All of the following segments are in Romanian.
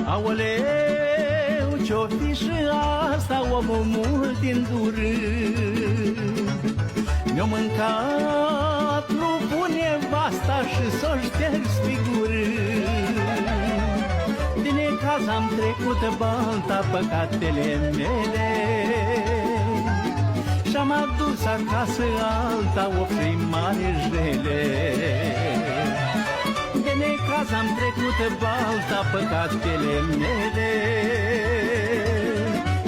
Aoleu, ce-o fi și asta, omul mult îndurât. Mi-o mâncat lupul nevasta și s-o șterg spigurât. Din necaz am trecut balta păcatele mele și-am adus acasă alta o mare jele. De necaz am trecut balta păcatele mele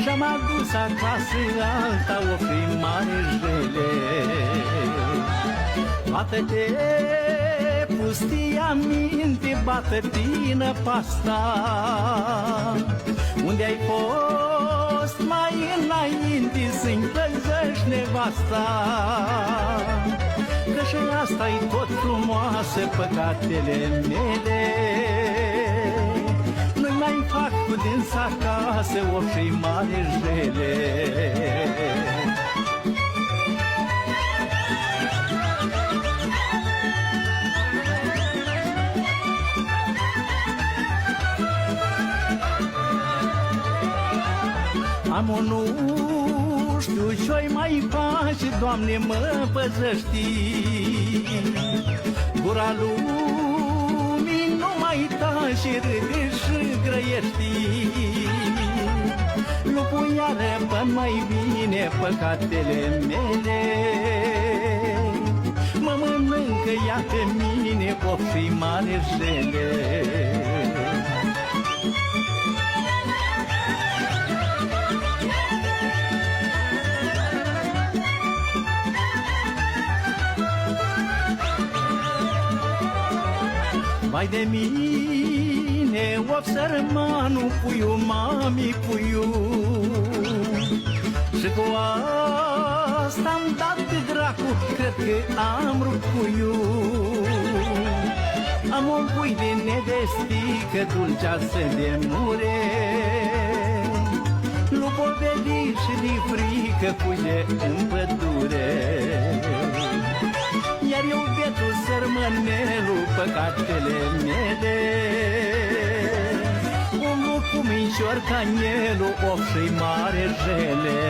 și-am adus acasă alta o mare jele. Bată-te, pustia minte, bată-tină pasta, unde ai fost mai înainte să-mi păzești nevasta. Că și asta-i tot frumoasă, păcatele mele nu mai fac cu dânsa acasă o și mare jele. Am o nu știu ce-o mai face, Doamne, mă păzăști. Gura lumii nu mai tace, râde și grăiești. Lupul iară până mai bine păcatele mele, mă mănâncă ea pe mine o fi mare jele. Vai de mine, of sărmanul puiu, mami puiu, și cu asta-am dat de dracu, cred că am rupt puiu. Am un pui de nedestică, dulceață de mure, lupul velit și de frică fuge în pădure. Iar eu, bietul sărmânelul, păcatele mele, umblu cu mincior ca nielul, of și mare jele.